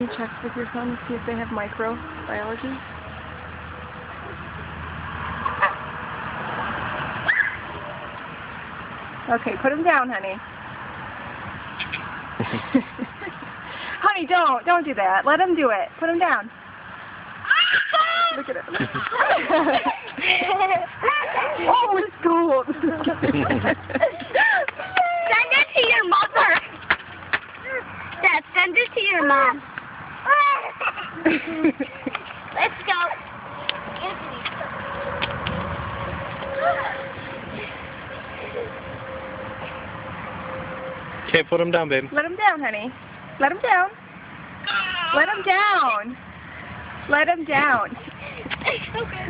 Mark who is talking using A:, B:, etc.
A: You check with your son, see if they have microbiology. Okay, put him down, honey. Honey, don't do that. Let him do it. Put him down. Look at it. Oh, it's cold.
B: Send it to your mother. Dad, send it to your mom. Let's go.
C: Okay, put him down, babe.
A: Let him down, honey. Let him down. Let him down. Let him down.
B: Okay.